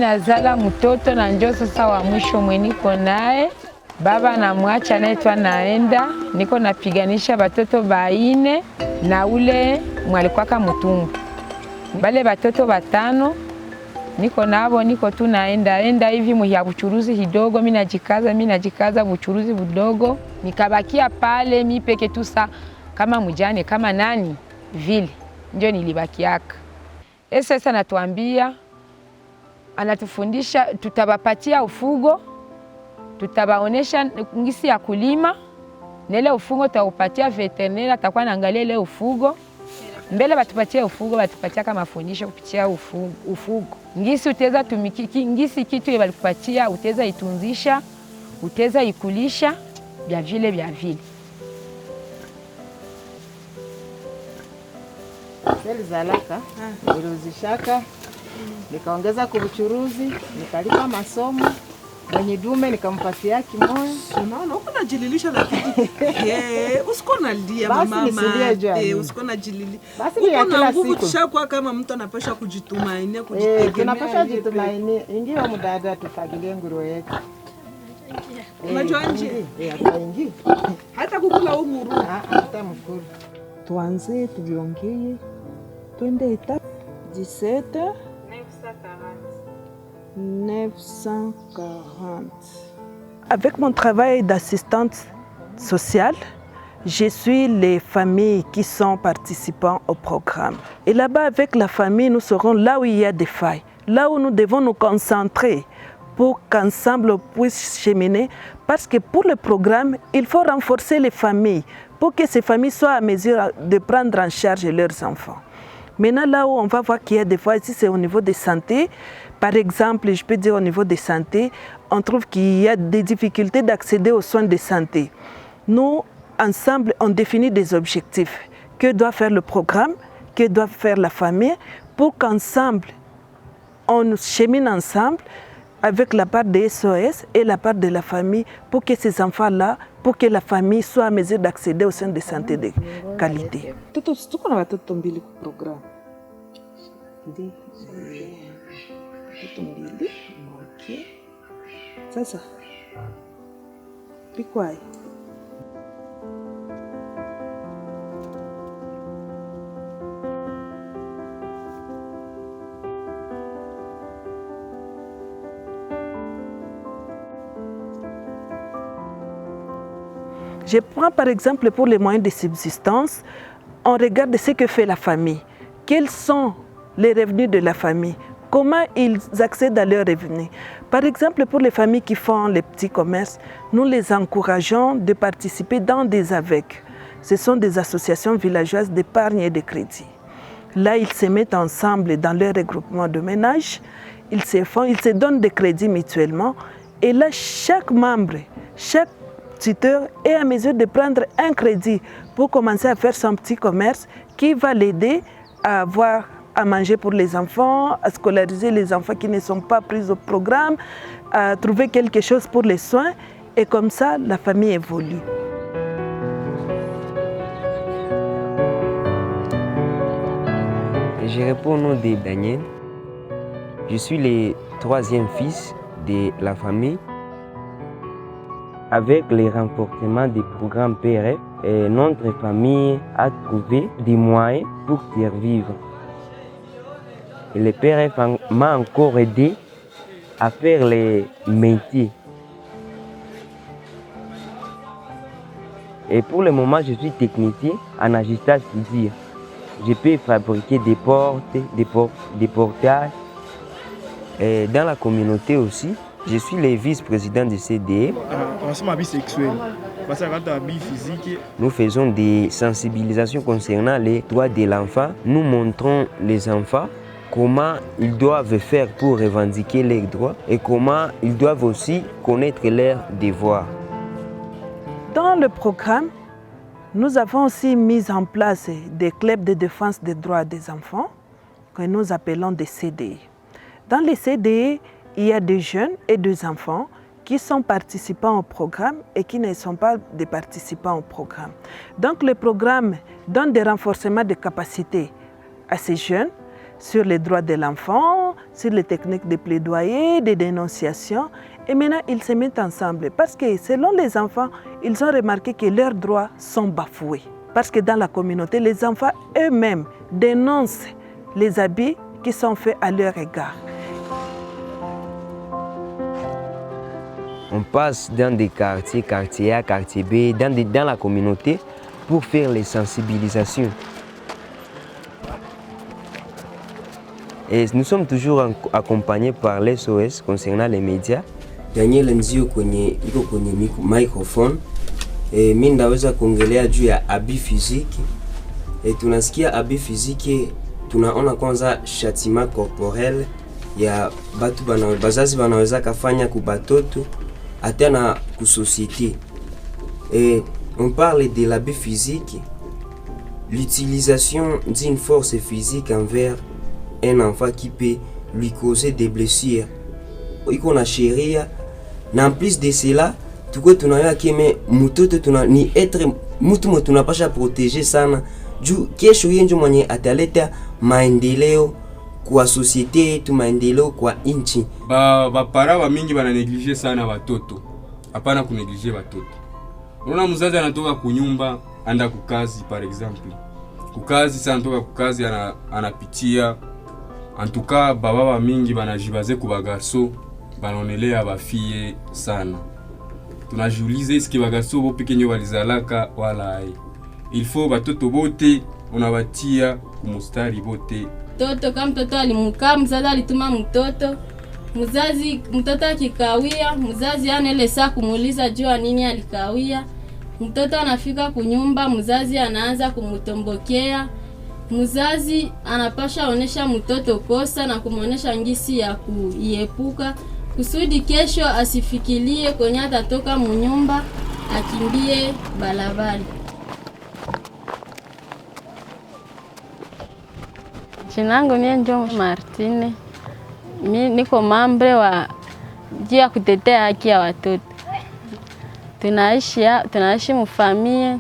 nazala mtoto na njo sasa wa mwisho mweniko naye. Baba na mwacha naitwa naenda, niko napiganisha batoto baine na ule mwalikwaka mutumbu. Bale batoto batano niko nabo, niko tu naenda hivi muhia buchuruzi hidogo, mimi najikaza buchuruzi budogo, nikabakia pale mimi peke tu sa kama mjane kama nani vile ndio nilibakiaka. Sasa anatuambia, anatufundisha tutabapatia ufugo, tutabaonesha ngisi ya kulima, nele ufugo taupatia veterinaire atakuwa anaangalia ile ufugo. Mbele batupatia ufugo, batupatia kama mafundisho kupitia ufugo. Ngisi uteza tumikiki, ngisi kitu yebalikupatia uteza itunzisha, uteza ikulisha bya vile. Seli zalaka, niluzishaka, nikaongeza kubuchuruzi, nikalipa masomo. Mwenye dume nikampatia kimoja. Unaona uko najililisha na kitu. Usiko nalia mama. Usiko najilili. Basi ni ya kila siku. Kushakuwa kama mtu anapaswa kujitumainia, kujitegemea. Tunapaswa jitumainia. Ingia mdada tufagilie nguruwe yetu. Unajua nje? Ataingia. Hata kukula umuru. Hata mkuru. Tuanze tuviongee. Twende etape 17 940. Avec mon travail d'assistante sociale, je suis les familles qui sont participants au programme. Et là-bas, avec la famille, nous serons là où il y a des failles, là où nous devons nous concentrer pour qu'ensemble on puisse cheminer. Parce que pour le programme, il faut renforcer les familles pour que ces familles soient à mesure de prendre en charge leurs enfants. Maintenant, là où on va voir qu'il y a des fois, ici c'est au niveau de santé. Par exemple, je peux dire au niveau de santé, on trouve qu'il y a des difficultés d'accéder aux soins de santé. Nous, ensemble, on définit des objectifs. Que doit faire le programme, que doit faire la famille, pour qu'ensemble, on chemine ensemble avec la part des SOS et la part de la famille pour que ces enfants-là, pour que la famille soit à mesure d'accéder aux soins de santé de qualité. Sasa pikwai je prends par exemple pour les moyens de subsistance, on regarde ce que fait la famille, quels sont les revenus de la famille, comment ils accèdent à leurs revenus. Par exemple, pour les familles qui font les petits commerces, nous les encourageons de participer dans des AVEC. Ce sont des associations villageoises d'épargne et de crédit. Là, ils se mettent ensemble dans leur regroupement de ménage, ils se donnent des crédits mutuellement. Et là, chaque membre, chaque tuteur est à mesure de prendre un crédit pour commencer à faire son petit commerce qui va l'aider à avoir à manger pour les enfants, à scolariser les enfants qui ne sont pas pris au programme, à trouver quelque chose pour les soins. Et comme ça, la famille évolue. Je réponds au nom de Daniel. Je suis le troisième fils de la famille. Avec le renforcement du programme PRF, notre famille a trouvé des moyens pour survivre. Et le PRF m'a encore aidé à faire les métiers. Et pour le moment, je suis technicien en ajustage soudure. Je peux fabriquer des portes, des portails. Et dans la communauté aussi, je suis le vice-président du CDE. Nous faisons des sensibilisations concernant les droits de l'enfant. Nous montrons les enfants comment ils doivent faire pour revendiquer leurs droits et comment ils doivent aussi connaître leurs devoirs. Dans le programme, nous avons aussi mis en place des clubs de défense des droits des enfants que nous appelons des CDE. Dans les CDE, il y a des jeunes et des enfants qui sont participants au programme et qui ne sont pas des participants au programme. Donc le programme donne des renforcements de capacités à ces jeunes sur les droits de l'enfant, sur les techniques de plaidoyer, de dénonciation. Et maintenant, ils se mettent ensemble. Parce que selon les enfants, ils ont remarqué que leurs droits sont bafoués. Parce que dans la communauté, les enfants eux-mêmes dénoncent les abus qui sont faits à leur égard. On passe dans des quartiers, quartier A, quartier B, dans la communauté pour faire les sensibilisations. Et nous sommes toujours accompagnés par l'SOS concernant les médias. Daniel Nzio kwenye microphone. Mimi ndaweza kuongelea juu ya abus physique. Tunasikia abus physique, tunaona kwanza châtiment corporel ya batu bazazi banaweza kafanya ku batoto hata na ku société. On parle de l'abus physique, l'utilisation d'une force physique envers un enfant qui peut lui causer des blessures. Iko na sheria na en plus de cela tuko tunayoa keme mtoto ni être mtu mtu tunapasha protéger sana juu kesho yeye ndio mwenye ataleta maendeleo kwa société yetu, maendeleo kwa inchi. Bapara wa mingi bana negliger sana watoto. Hapana kunegliger watoto. Unaona mzazi anatoka kunyumba anda kukazi par exemple. Kukazi sana anatoka kukazi anapitia. En tout cas baba wa mingi banajibaze ku bagarso banonelea bafie sana. Tunajiulize eske bagarso bo peke nyo walizalaka wala ai. Il faut batoto bote unabatia kumustari bote. Mtoto kama mtoto alimukaa, mzazi alituma mtoto akikawia, mzazi ana ile saa kumuuliza jua nini alikawia. Mtoto anafika kunyumba, mzazi anaanza kumutombokea. Mzazi anapasha onesha mtoto kosa na kumuonesha ngisi ya kuiepuka kusudi kesho asifikirie kwenye atatoka munyumba akimbie balabala. Jinangu mie njo Martine. Mimi niko mambre wa jia kutetea haki ya watoto. Tunaishi mfamie.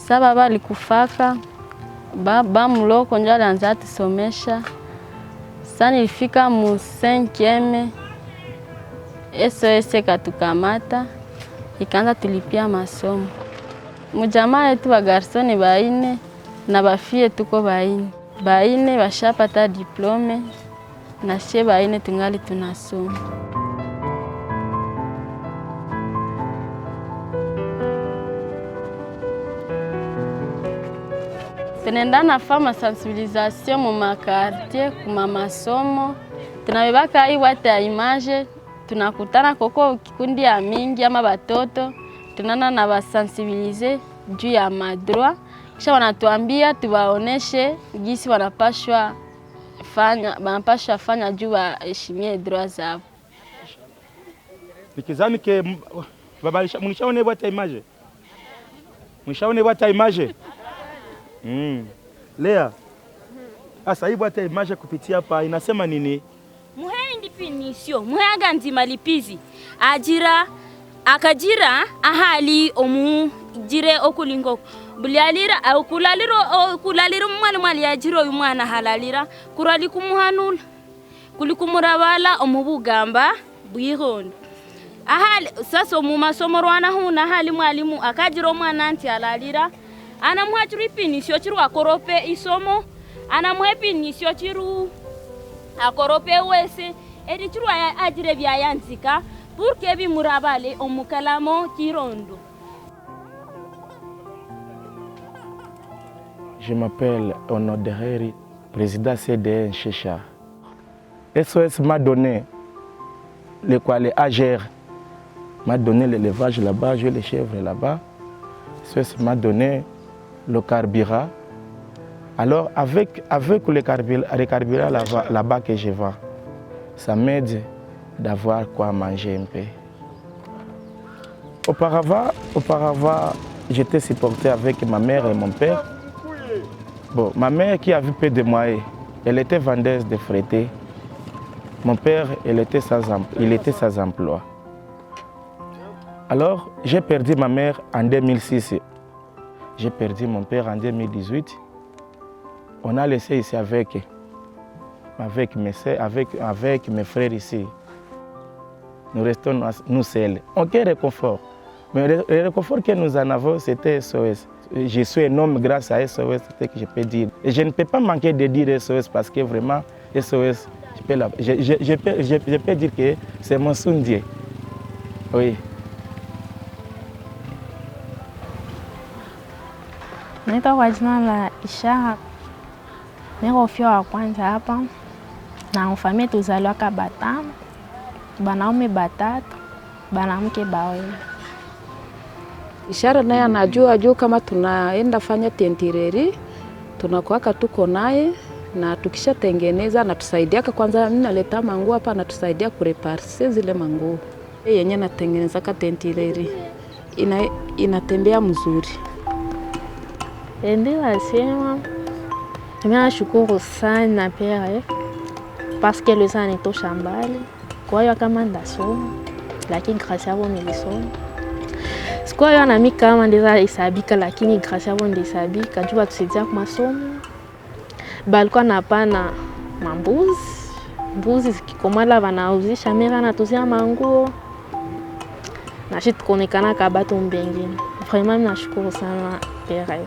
Baba alikufaka. Baba mloko njo alianza tusomesha. Sasa nilifika mu 5e. SOS katukamata. Ikaanza tulipia masomo. Mujamaa yetu wa garsoni baine na bafie tuko baine. Baine bashapata diplome na sie baine tungali tunasoma. Tunaenda nafanya sensibilisation mu makartie kuma masomo. Tunabebaka hii watu ya image, tunakutana koko kikundi ya mingi ama batoto, tunana na basensibiliser juu ya madroit. Kisha wanatuambia tuwaoneshe jinsi wanapashwa fanya juu waheshimie droit zao. Nikizani ke babalisha mnishaone bwata image. Mnishaone bwata image. Lea. Asa hii bwata image kupitia hapa inasema nini? Muhe independence, muhe nzima lipizi. Ajira akajira ahali omu jire okulingo. Bulialira au kulaliro mwali ajiro yumwana halalira kurali kumuhanula kulikumurabala omubugamba bwihondo ahali sasa mu masomo rwana huna hali mwalimu akajiro mwana anti halalira ana muhachiri pinisho chiru akorope isomo ana muhepinisho chiru akorope wese edi chiru ajire byayanzika pour bi murabale omukalamo kirondo. Je m'appelle Onodeheri, président CDN Chécha. SOS m'a donné les AGR, m'a donné l'élevage là-bas, j'ai les chèvres là-bas. SOS m'a donné le carburant. Alors avec le carburant là-bas que je vends, ça m'aide d'avoir quoi manger un peu. Auparavant, j'étais supporté avec ma mère et mon père. Bon, ma mère qui avait peu de moyens, elle était vendeuse de frétés. Mon père, il était sans emploi. Alors, j'ai perdu ma mère en 2006. J'ai perdu mon père en 2018. On a laissé ici avec. avec mes soeurs, avec mes frères ici. Nous restons nous seuls. Aucun réconfort. Mais le réconfort que nous en avons, c'était SOS. Je suis un homme grâce à SOS, c'est ce que je peux dire. Et je ne peux pas manquer de dire SOS parce que vraiment, SOS, je peux dire que c'est mon sondier. Oui. Naitwa kwa jina la Ishara. Niko fio wa kwanza hapa na mfamia tuzaliwa batano, banaume batatu, banamke bawili. Ishara naye anajua juu kama tunaenda fanya tentireri, tunakuwaka tuko naye na tukishatengeneza na tusaidia kwanza. Mimi naleta manguo hapa na tusaidia kureparse zile manguo. Yenye natengeneza ka tentireri inatembea mzuri. Ndio nasema mimi nashukuru sana pere parce que le sang nitosha mbali. Kwa hiyo kama ndasoma lakini grâce à vous nilisoma. Sikuwa yana mimi kama ndiza isabika lakini grâce à vous ndisabika jua tusaidia kwa masomo. Balikuwa napana mbuzi zikikomala wanauzisha mera na tuzia manguo. Na shit konekana kabatu mbengine. Vraiment nashukuru sana pere.